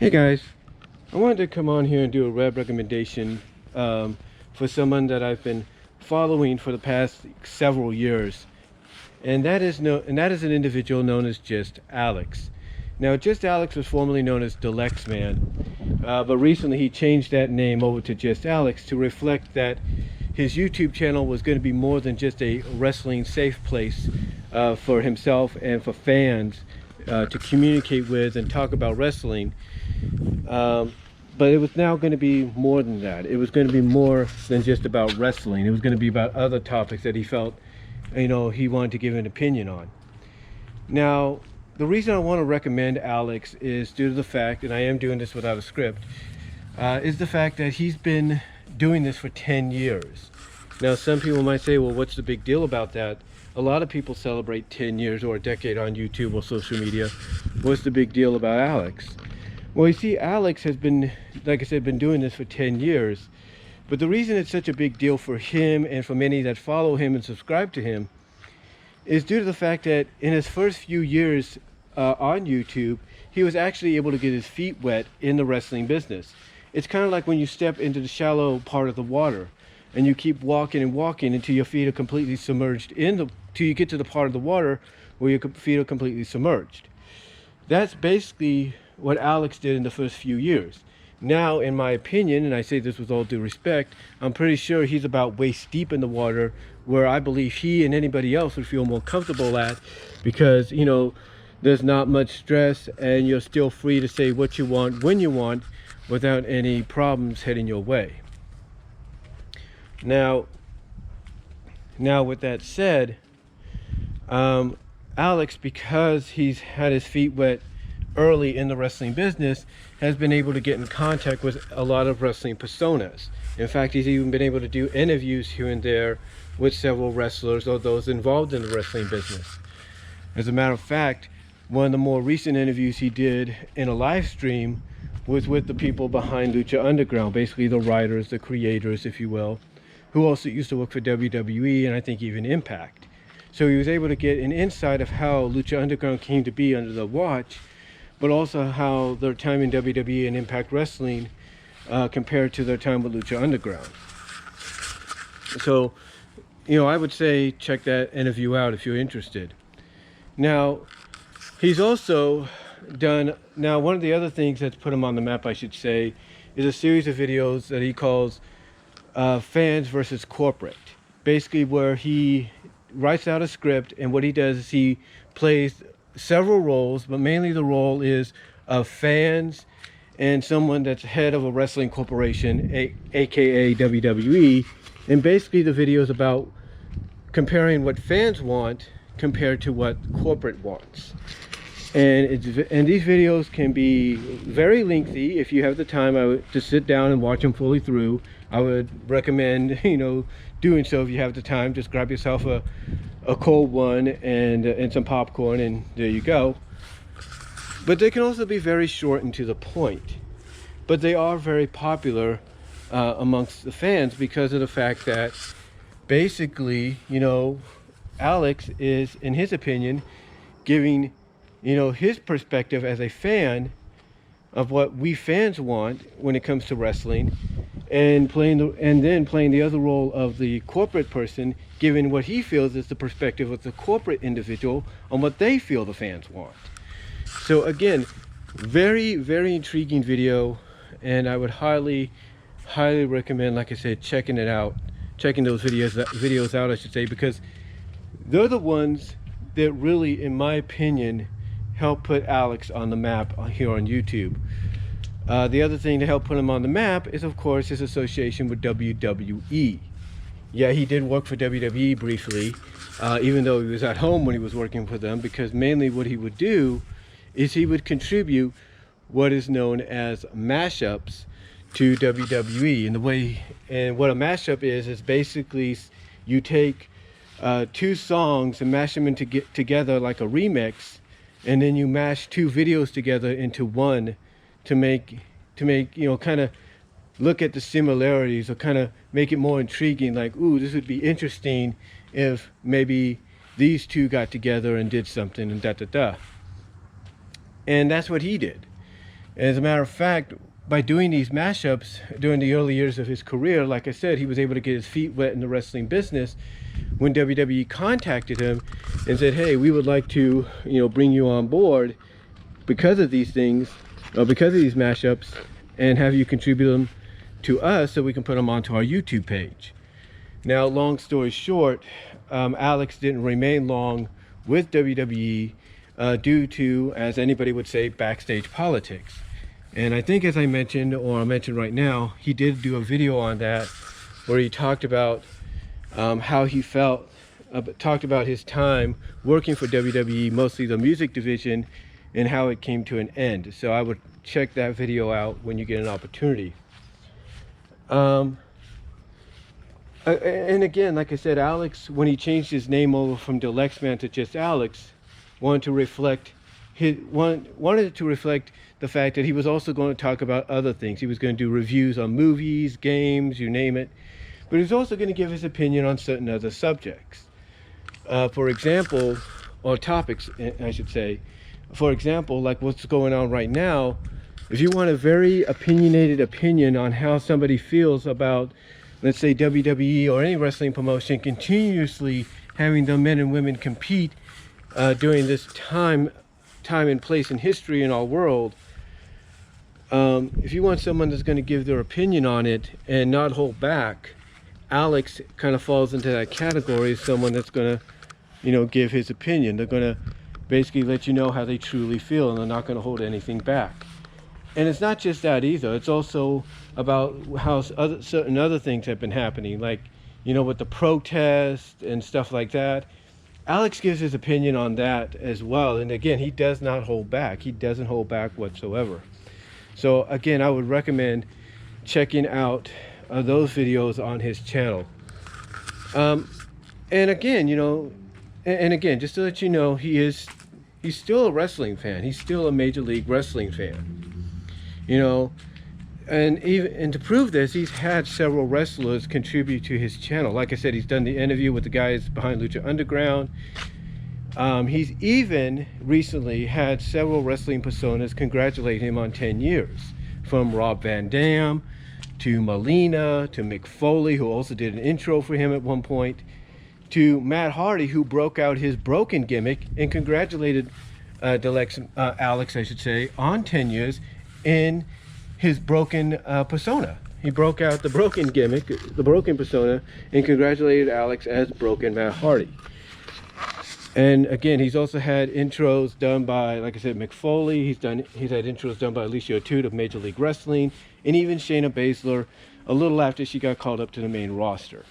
Hey guys, I wanted to come on here and do a web recommendation for someone that I've been following for the past several years, and that is an individual known as Just Alyx. Now, Just Alyx was formerly known as Dalyxman, but recently he changed that name over to Just Alyx to reflect that his YouTube channel was going to be more than just a wrestling safe place for himself and for fans to communicate with and talk about wrestling. But it was now going to be more than that. It was going to be more than just about wrestling. It was going to be about other topics that he felt, he wanted to give an opinion on. Now, the reason I want to recommend Alyx is due to the fact, and I am doing this without a script, is the fact that he's been doing this for 10 years. Now, some people might say, well, what's the big deal about that? A lot of people celebrate 10 years or a decade on YouTube or social media. What's the big deal about Alyx? Well, you see, Alyx has been, like I said, been doing this for 10 years. But the reason it's such a big deal for him and for many that follow him and subscribe to him is due to the fact that in his first few years on YouTube, he was actually able to get his feet wet in the wrestling business. It's kind of like when you step into the shallow part of the water and you keep walking and walking until your feet are completely submerged till you get to the part of the water where your feet are completely submerged. That's basically what Alyx did in the first few years. Now, in my opinion, and I say this with all due respect, I'm pretty sure he's about waist deep in the water, where I believe he and anybody else would feel more comfortable at, because there's not much stress and you're still free to say what you want when you want without any problems heading your way. Now with that said, Alyx, because he's had his feet wet early in the wrestling business, has been able to get in contact with a lot of wrestling personas. In fact, he's even been able to do interviews here and there with several wrestlers or those involved in the wrestling business. As a matter of fact, one of the more recent interviews he did in a live stream was with the people behind Lucha Underground, basically the writers, the creators, if you will, who also used to work for WWE and I think even Impact. So he was able to get an insight of how Lucha Underground came to be under the watch, but also how their time in WWE and Impact Wrestling compared to their time with Lucha Underground. So, I would say check that interview out if you're interested. Now, he's also done, one of the other things that's put him on the map, I should say, is a series of videos that he calls Fans versus Corporate. Basically where he writes out a script, and what he does is he plays several roles, but mainly the role is of fans and someone that's head of a wrestling corporation, aka WWE, and basically the video is about comparing what fans want compared to what corporate wants. And these videos can be very lengthy. If you have the time, I would just sit down and watch them fully through. I would recommend doing so if you have the time. Just grab yourself a cold one and some popcorn, and there you go. But they can also be very short and to the point. But they are very popular amongst the fans because of the fact that basically, Alyx is, in his opinion, giving his perspective as a fan of what we fans want when it comes to wrestling, and then playing the other role of the corporate person, giving what he feels is the perspective of the corporate individual on what they feel the fans want. So again, very, very intriguing video, and I would highly recommend, like I said, checking those videos out, I should say, because they're the ones that really, in my opinion, help put Alyx on the map here on YouTube. The other thing to help put him on the map is, of course, his association with WWE. Yeah, he did work for WWE briefly, even though he was at home when he was working for them, because mainly what he would do is he would contribute what is known as mashups to WWE. And what a mashup is basically you take two songs and mash them together like a remix, and then you mash two videos together into one to make kind of look at the similarities, or kind of make it more intriguing, like, ooh, this would be interesting if maybe these two got together and did something, and da da da. And that's what he did. As a matter of fact, by doing these mashups during the early years of his career, like I said, he was able to get his feet wet in the wrestling business when WWE contacted him and said, hey, we would like to, bring you on board because of these things, or because of these mashups, and have you contribute them to us so we can put them onto our YouTube page. Now, long story short, Alyx didn't remain long with WWE due to, as anybody would say, backstage politics. And I think, as I mentioned, or I'll mention right now, he did do a video on that where he talked about how he felt, talked about his time working for WWE, mostly the music division, and how it came to an end. So I would check that video out when you get an opportunity. And again, like I said, Alyx, when he changed his name over from Dalyxman to just Alyx, wanted to reflect the fact that he was also going to talk about other things. He was going to do reviews on movies, games, you name it. But he was also going to give his opinion on certain other subjects. For example, or topics, I should say. For example, like what's going on right now, if you want a very opinionated opinion on how somebody feels about, let's say, WWE or any wrestling promotion continuously having the men and women compete during this time and place in history in our world, if you want someone that's going to give their opinion on it and not hold back, Alyx kind of falls into that category as someone that's going to, give his opinion. They're going to basically let you know how they truly feel, and they're not going to hold anything back. And it's not just that either. It's also about how certain other things have been happening, like, with the protest and stuff like that. Alyx gives his opinion on that as well. And again, he does not hold back. He doesn't hold back whatsoever. So again, I would recommend checking out those videos on his channel. And again, just to let you know, he's still a wrestling fan. He's still a Major League Wrestling fan. And to prove this, he's had several wrestlers contribute to his channel. Like I said, he's done the interview with the guys behind Lucha Underground. He's even recently had several wrestling personas congratulate him on 10 years, from Rob Van Dam to Melina to Mick Foley, who also did an intro for him at one point, to Matt Hardy, who broke out his broken gimmick and congratulated Alyx, I should say, on 10 years in his broken persona. He broke out the broken gimmick, the broken persona, and congratulated Alyx as broken Matt Hardy. And again, he's also had intros done by, like I said, Mick Foley. He's had intros done by Alicia O'Toole of Major League Wrestling, and even Shayna Baszler a little after she got called up to the main roster.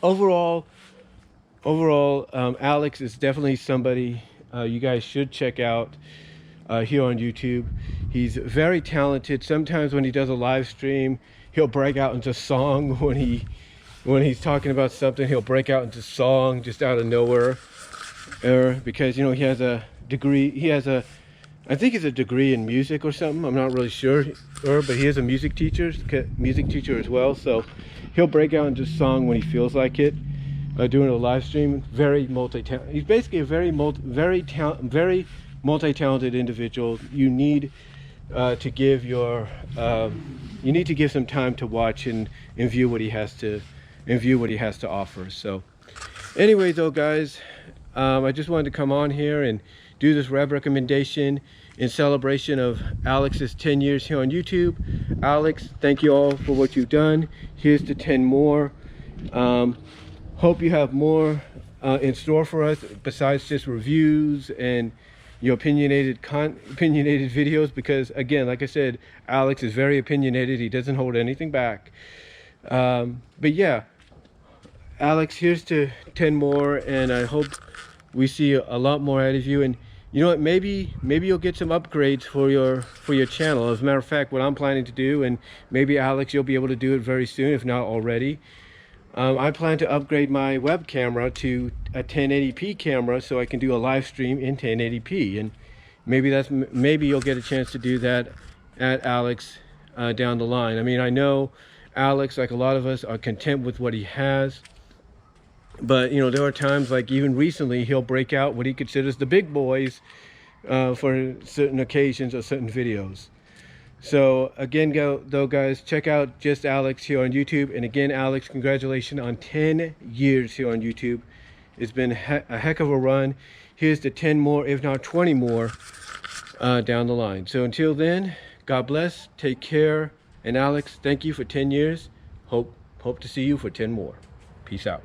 Overall, Alyx is definitely somebody you guys should check out here on YouTube. He's very talented. Sometimes when he does a live stream, he'll break out into song. When he's talking about something, he'll break out into song just out of nowhere. Because he has a degree. I think it's a degree in music or something. I'm not really sure, but he is a music teacher as well. So he'll break out into song when he feels like it. Doing a live stream, very multi-talented. He's basically a very multi-talented individual. You need to give some time to watch and view what he has to offer. So anyway, though, guys, I just wanted to come on here and do this rev recommendation in celebration of Alyx's 10 years here on YouTube. Alyx, thank you all for what you've done. Here's to 10 more. Hope you have more in store for us besides just reviews and your opinionated videos, because again, like I said, Alyx is very opinionated. He doesn't hold anything back. But yeah, Alyx, here's to 10 more, and I hope we see a lot more out of you. And you know what, maybe you'll get some upgrades for your channel. As a matter of fact, what I'm planning to do, and maybe Alyx, you'll be able to do it very soon, if not already, I plan to upgrade my web camera to a 1080p camera so I can do a live stream in 1080p. And maybe you'll get a chance to do that at Alyx down the line. I mean, I know Alyx, like a lot of us, are content with what he has, but there are times, like even recently, he'll break out what he considers the big boys for certain occasions or certain videos. So again, though, guys, check out Just Alyx here on YouTube. And again, Alyx, congratulations on 10 years here on YouTube. It's been a heck of a run. Here's to 10 more, if not 20 more, down the line. So until then, God bless, take care. And Alyx, thank you for 10 years. Hope to see you for 10 more. Peace out.